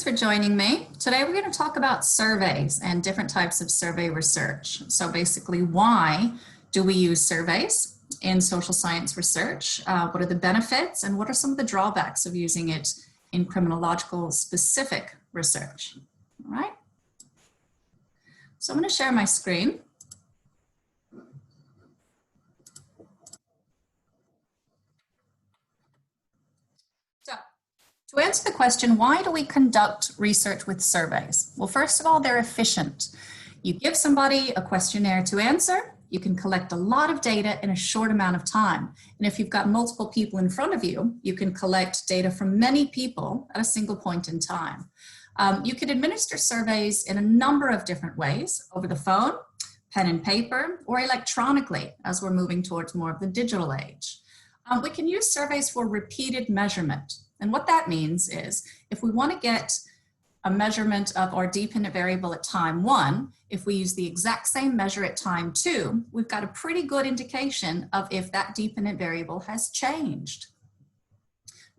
Thanks for joining me. Today we're going to talk about surveys and different types of survey research. So basically, why do we use surveys in social science research? What are the benefits and what are some of the drawbacks of using it in criminological specific research? All right. So I'm going to share my screen. To answer the question, why do we conduct research with surveys? Well, first of all, they're efficient. You give somebody a questionnaire to answer, you can collect a lot of data in a short amount of time. And if you've got multiple people in front of you, you can collect data from many people at a single point in time. You can administer surveys in a number of different ways, over the phone, pen and paper, or electronically, as we're moving towards more of the digital age. We can use surveys for repeated measurement. And what that means is if we want to get a measurement of our dependent variable at time 1, if we use the exact same measure at time 2, we've got a pretty good indication of if that dependent variable has changed.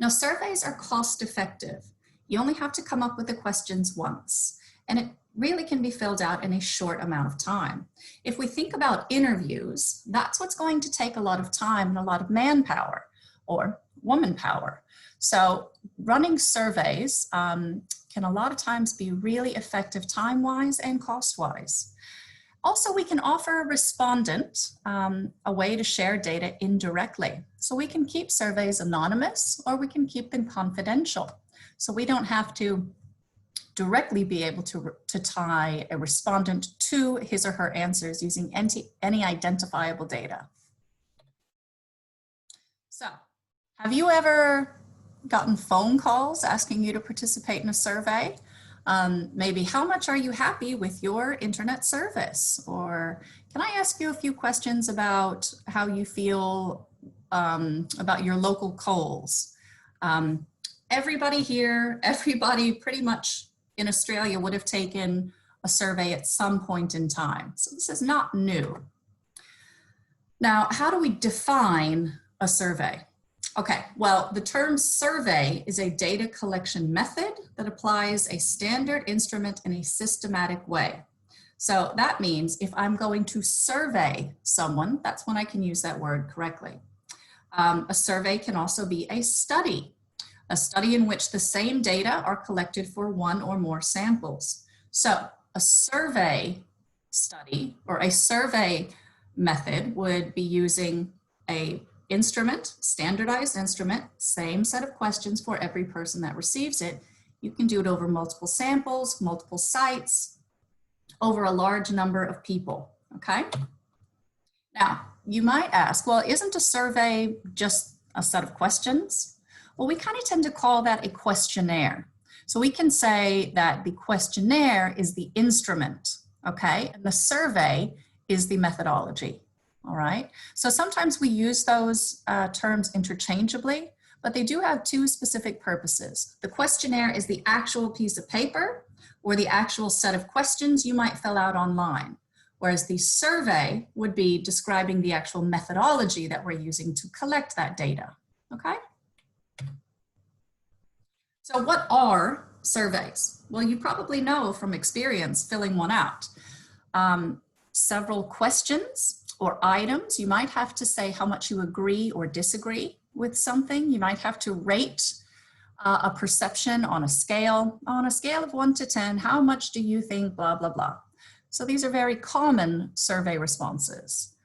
Now, surveys are cost effective. You only have to come up with the questions once, and it really can be filled out in a short amount of time. If we think about interviews, that's what's going to take a lot of time and a lot of manpower or woman power. So running surveys can a lot of times be really effective time-wise and cost-wise. Also, we can offer a respondent a way to share data indirectly. So we can keep surveys anonymous or we can keep them confidential. So we don't have to directly be able to tie a respondent to his or her answers using any identifiable data. So, have you ever gotten phone calls asking you to participate in a survey? Maybe how much are you happy with your internet service? Or can I ask you a few questions about how you feel about your local Coles? Everybody here, everybody pretty much in Australia would have taken a survey at some point in time. So this is not new. Now, how do we define a survey? Okay, well, the term survey is a data collection method that applies a standard instrument in a systematic way. So that means if I'm going to survey someone, that's when I can use that word correctly. A survey can also be a study in which the same data are collected for one or more samples. So a survey study or a survey method would be using a instrument, standardized instrument, same set of questions for every person that receives it. You can do it over multiple samples, multiple sites, over a large number of people, okay? Now, you might ask, well, isn't a survey just a set of questions? Well, we kind of tend to call that a questionnaire. So we can say that the questionnaire is the instrument, okay? And the survey is the methodology. All right, so sometimes we use those terms interchangeably, but they do have two specific purposes. The questionnaire is the actual piece of paper or the actual set of questions you might fill out online, whereas the survey would be describing the actual methodology that we're using to collect that data, okay? So what are surveys? Well, you probably know from experience filling one out. Several questions or items. You might have to say how much you agree or disagree with something. You might have to rate a perception on a scale. On a scale of 1 to 10, how much do you think blah, blah, blah. So these are very common survey responses.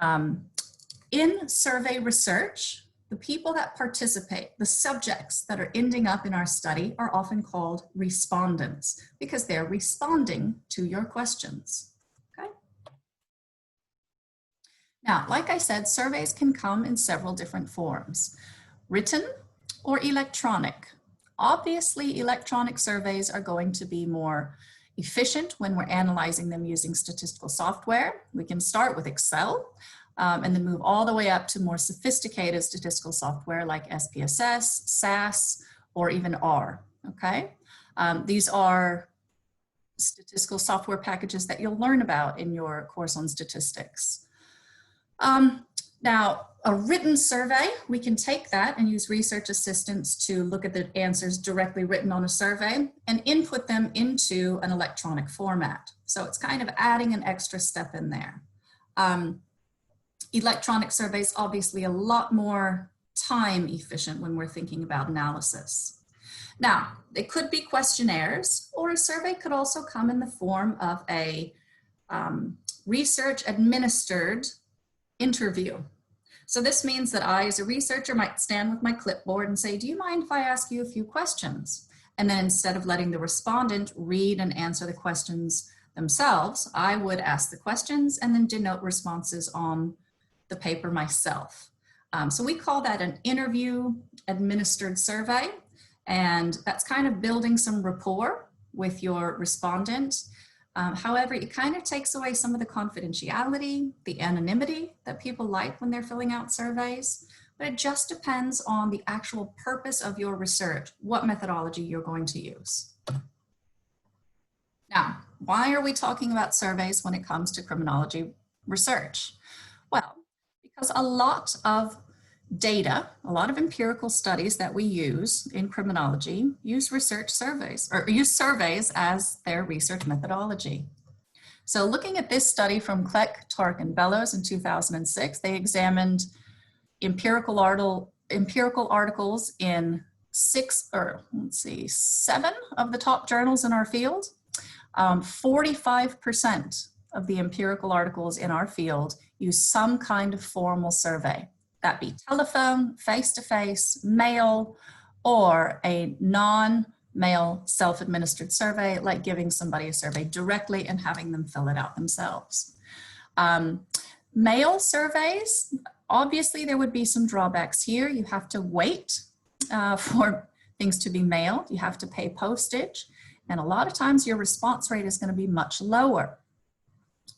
In survey research, the people that participate, the subjects that are ending up in our study are often called respondents because they're responding to your questions. Now, like I said, surveys can come in several different forms, written or electronic. Obviously, electronic surveys are going to be more efficient when we're analyzing them using statistical software. We can start with Excel and then move all the way up to more sophisticated statistical software like SPSS, SAS, or even R, okay? These are statistical software packages that you'll learn about in your course on statistics. Now, a written survey, we can take that and use research assistants to look at the answers directly written on a survey and input them into an electronic format. So it's kind of adding an extra step in there. Electronic surveys, obviously a lot more time efficient when we're thinking about analysis. Now, they could be questionnaires, or a survey could also come in the form of a research administered interview. So this means that I, as a researcher, might stand with my clipboard and say, do you mind if I ask you a few questions? And then instead of letting the respondent read and answer the questions themselves, I would ask the questions and then denote responses on the paper myself. So we call that an interview administered survey, and that's kind of building some rapport with your respondent. However, it kind of takes away some of the confidentiality, the anonymity that people like when they're filling out surveys, but it just depends on the actual purpose of your research, what methodology you're going to use. Now, why are we talking about surveys when it comes to criminology research? Well, because a lot of data, a lot of empirical studies that we use in criminology use research surveys, or use surveys as their research methodology. So looking at this study from Kleck, Tark, and Bellows in 2006, they examined empirical articles in 7 of the top journals in our field. 45% of the empirical articles in our field use some kind of formal survey. That be telephone, face-to-face, mail, or a non-mail self-administered survey, like giving somebody a survey directly and having them fill it out themselves. Mail surveys, obviously there would be some drawbacks here. You have to wait for things to be mailed. You have to pay postage. And a lot of times your response rate is going to be much lower.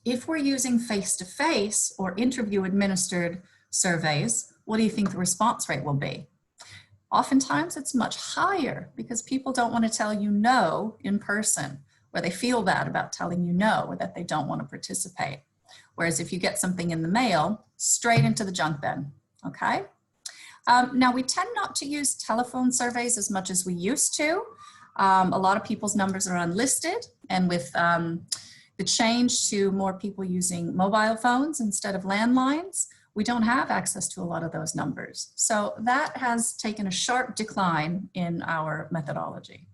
If we're using face-to-face or interview administered surveys, what do you think the response rate will be? Oftentimes it's much higher because people don't want to tell you no in person, or they feel bad about telling you no, or that they don't want to participate. Whereas if you get something in the mail, straight into the junk bin, okay? Now we tend not to use telephone surveys as much as we used to. A lot of people's numbers are unlisted, and with the change to more people using mobile phones instead of landlines, we don't have access to a lot of those numbers. So that has taken a sharp decline in our methodology.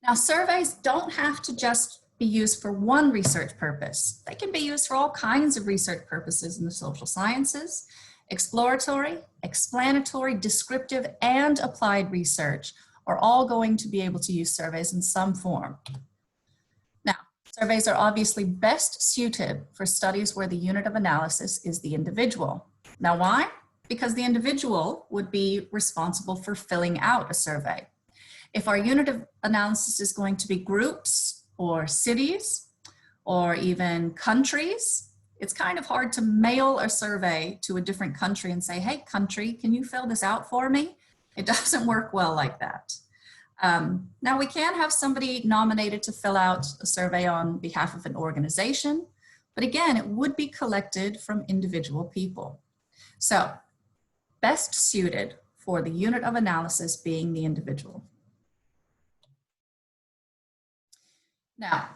Now, surveys don't have to just be used for one research purpose. They can be used for all kinds of research purposes in the social sciences. Exploratory, explanatory, descriptive, and applied research are all going to be able to use surveys in some form. Now, surveys are obviously best suited for studies where the unit of analysis is the individual. Now, why? Because the individual would be responsible for filling out a survey. If our unit of analysis is going to be groups or cities or even countries, it's kind of hard to mail a survey to a different country and say, hey, country, can you fill this out for me? It doesn't work well like that. Now we can have somebody nominated to fill out a survey on behalf of an organization, but again, it would be collected from individual people. So best suited for the unit of analysis being the individual. Now,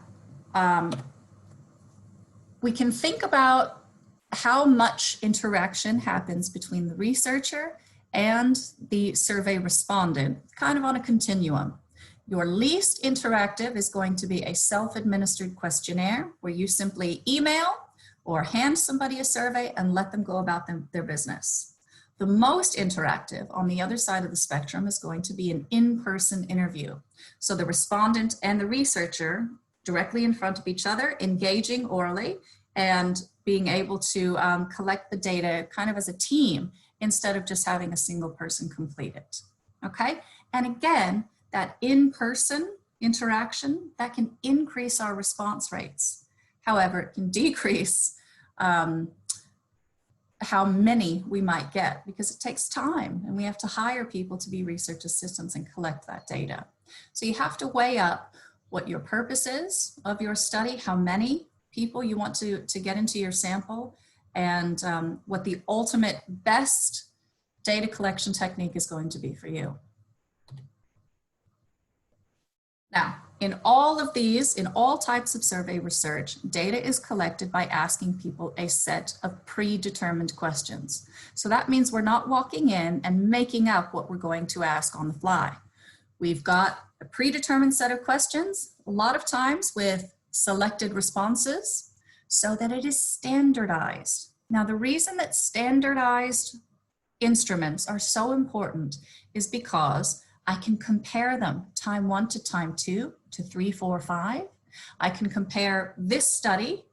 we can think about how much interaction happens between the researcher and the survey respondent, kind of on a continuum. Your least interactive is going to be a self-administered questionnaire where you simply email or hand somebody a survey and let them go about their business. The most interactive on the other side of the spectrum is going to be an in-person interview. So the respondent and the researcher directly in front of each other, engaging orally and being able to collect the data kind of as a team instead of just having a single person complete it, okay? And again, that in-person interaction, that can increase our response rates. However, it can decrease how many we might get because it takes time and we have to hire people to be research assistants and collect that data. So you have to weigh up what your purpose is of your study, how many people you want to get into your sample, and what the ultimate best data collection technique is going to be for you. Now, in all of these, in all types of survey research, data is collected by asking people a set of predetermined questions. So that means we're not walking in and making up what we're going to ask on the fly. We've got a predetermined set of questions, a lot of times with selected responses, so that it is standardized. Now, the reason that standardized instruments are so important is because I can compare them time 1 to time 2 to 3, 4, 5. I can compare this study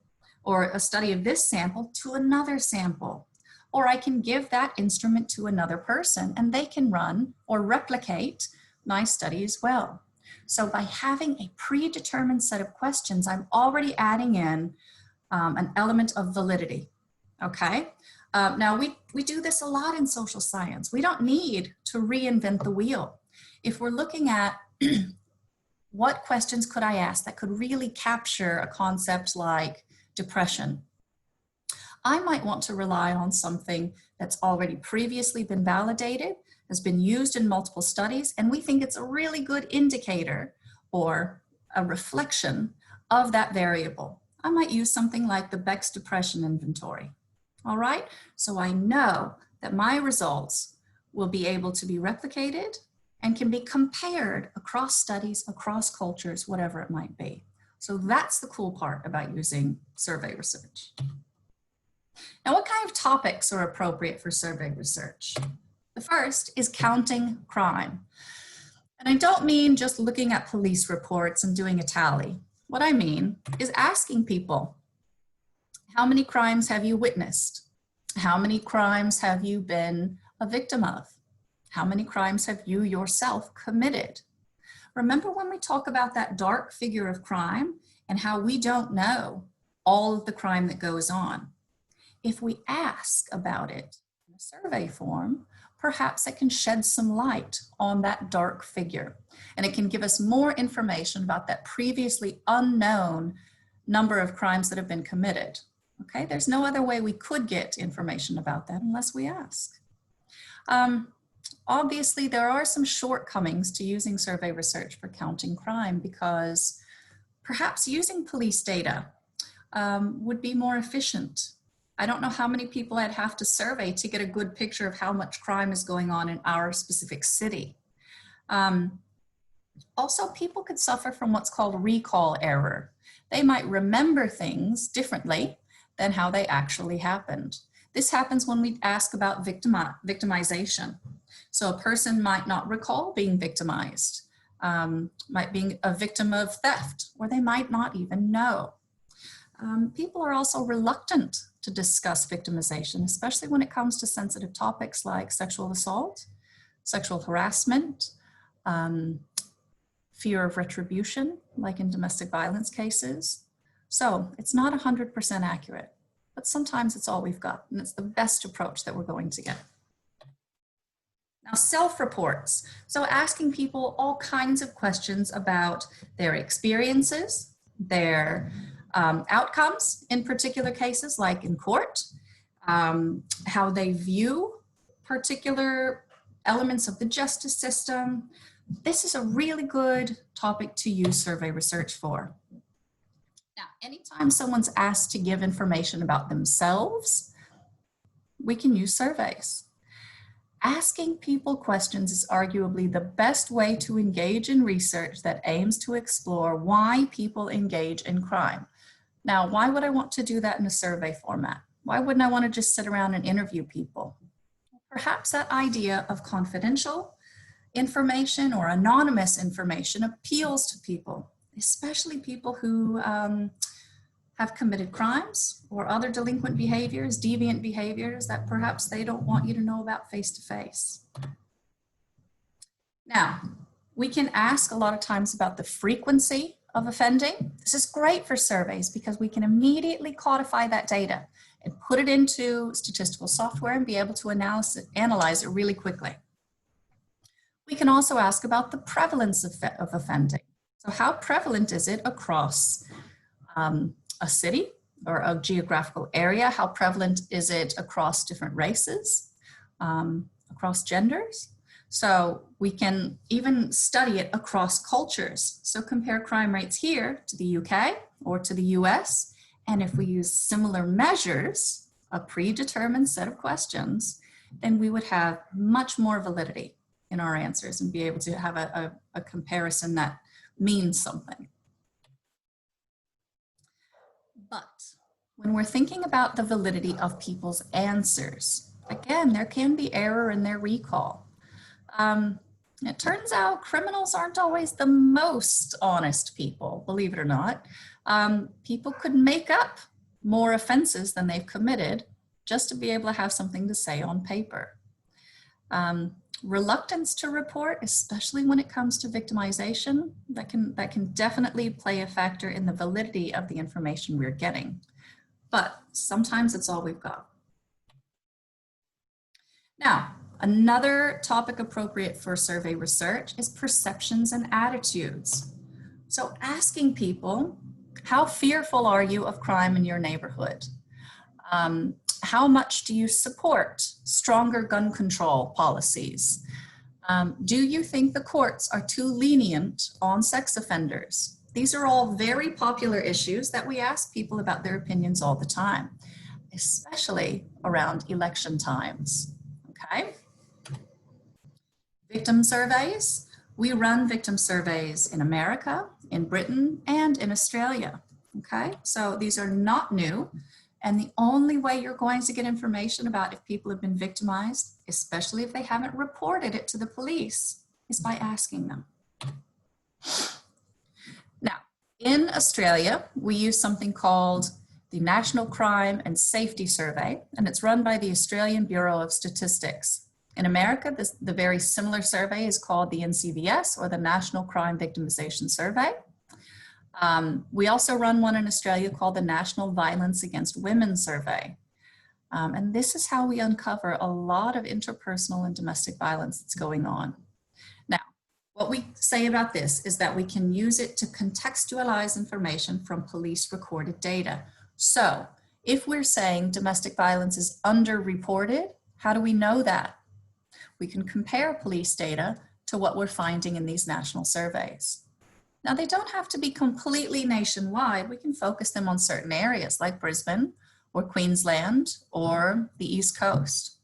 or a study of this sample to another sample. Or I can give that instrument to another person and they can run or replicate my study as well. So by having a predetermined set of questions, I'm already adding in an element of validity, okay? Now we do this a lot in social science. We don't need to reinvent the wheel. If we're looking at what questions could I ask that could really capture a concept like depression, I might want to rely on something that's already previously been validated, has been used in multiple studies, and we think it's a really good indicator or a reflection of that variable. I might use something like the Beck's Depression Inventory. All right, so I know that my results will be able to be replicated and can be compared across studies, across cultures, whatever it might be. So that's the cool part about using survey research. Now, what kind of topics are appropriate for survey research? The first is counting crime. And I don't mean just looking at police reports and doing a tally. What I mean is asking people, how many crimes have you witnessed? How many crimes have you been a victim of? How many crimes have you yourself committed? Remember when we talk about that dark figure of crime and how we don't know all of the crime that goes on? If we ask about it in a survey form, perhaps it can shed some light on that dark figure, and it can give us more information about that previously unknown number of crimes that have been committed. Okay, there's no other way we could get information about that unless we ask. Obviously, there are some shortcomings to using survey research for counting crime because perhaps using police data would be more efficient. I don't know how many people I'd have to survey to get a good picture of how much crime is going on in our specific city. Also, people could suffer from what's called recall error. They might remember things differently than how they actually happened. This happens when we ask about victimization. So a person might not recall being victimized, might be a victim of theft, or they might not even know. People are also reluctant to discuss victimization, especially when it comes to sensitive topics like sexual assault, sexual harassment, fear of retribution, like in domestic violence cases. So it's not 100% accurate, but sometimes it's all we've got, and it's the best approach that we're going to get. Now, self-reports. So asking people all kinds of questions about their experiences, their outcomes in particular cases, like in court, how they view particular elements of the justice system. This is a really good topic to use survey research for. Now, anytime someone's asked to give information about themselves, we can use surveys. Asking people questions is arguably the best way to engage in research that aims to explore why people engage in crime. Now, why would I want to do that in a survey format? Why wouldn't I want to just sit around and interview people? Perhaps that idea of confidential information or anonymous information appeals to people, especially people who have committed crimes or other delinquent behaviors, deviant behaviors that perhaps they don't want you to know about face to face. Now, we can ask a lot of times about the frequency of offending. This is great for surveys because we can immediately codify that data and put it into statistical software and be able to analyze it really quickly. We can also ask about the prevalence of offending. So how prevalent is it across a city, or a geographical area? How prevalent is it across different races, across genders? So we can even study it across cultures. So compare crime rates here to the UK or to the US. And if we use similar measures, a predetermined set of questions, then we would have much more validity in our answers and be able to have a comparison that means something. But when we're thinking about the validity of people's answers, again, there can be error in their recall. It turns out criminals aren't always the most honest people, believe it or not. People could make up more offenses than they've committed just to be able to have something to say on paper. Reluctance to report, especially when it comes to victimization, that can definitely play a factor in the validity of the information we're getting. But sometimes it's all we've got. Now, another topic appropriate for survey research is perceptions and attitudes. So asking people, how fearful are you of crime in your neighborhood? How much do you support stronger gun control policies? Do you think the courts are too lenient on sex offenders? These are all very popular issues that we ask people about their opinions all the time, especially around election times, okay? Victim surveys. We run victim surveys in America, in Britain, and in Australia, okay? So these are not new. And the only way you're going to get information about if people have been victimized, especially if they haven't reported it to the police, is by asking them. Now, in Australia, we use something called the National Crime and Safety Survey, and it's run by the Australian Bureau of Statistics. In America, the very similar survey is called the NCVS, or the National Crime Victimization Survey. We also run one in Australia called the National Violence Against Women Survey. And this is how we uncover a lot of interpersonal and domestic violence that's going on. Now, what we say about this is that we can use it to contextualize information from police recorded data. So if we're saying domestic violence is underreported, how do we know that? We can compare police data to what we're finding in these national surveys. Now, they don't have to be completely nationwide. We can focus them on certain areas like Brisbane or Queensland or the East Coast.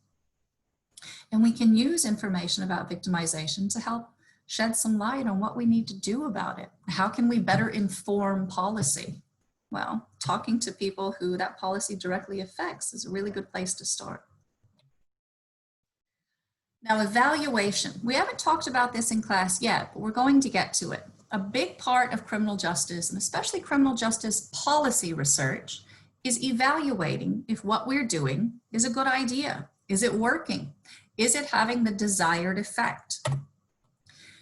And we can use information about victimization to help shed some light on what we need to do about it. How can we better inform policy? Well, talking to people who that policy directly affects is a really good place to start. Now, evaluation. We haven't talked about this in class yet, but we're going to get to it. A big part of criminal justice, and especially criminal justice policy research, is evaluating if what we're doing is a good idea. Is it working? Is it having the desired effect?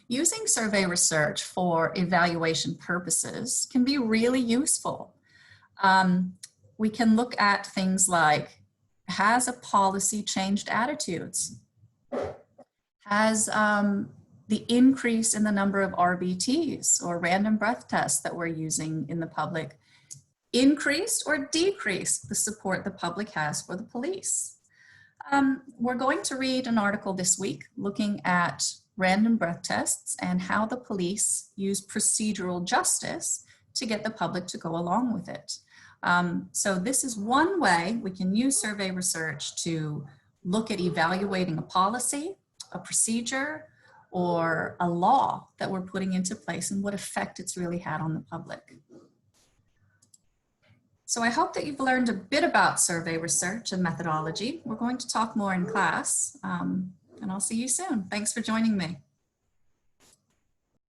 Using survey research for evaluation purposes can be really useful. We can look at things like, has a policy changed attitudes? Has the increase in the number of RBTs or random breath tests that we're using in the public increased or decreased the support the public has for the police? We're going to read an article this week looking at random breath tests and how the police use procedural justice to get the public to go along with it. So this is one way we can use survey research to look at evaluating a policy, a procedure, or a law that we're putting into place and what effect it's really had on the public. So I hope that you've learned a bit about survey research and methodology. We're going to talk more in class, and I'll see you soon. Thanks for joining me.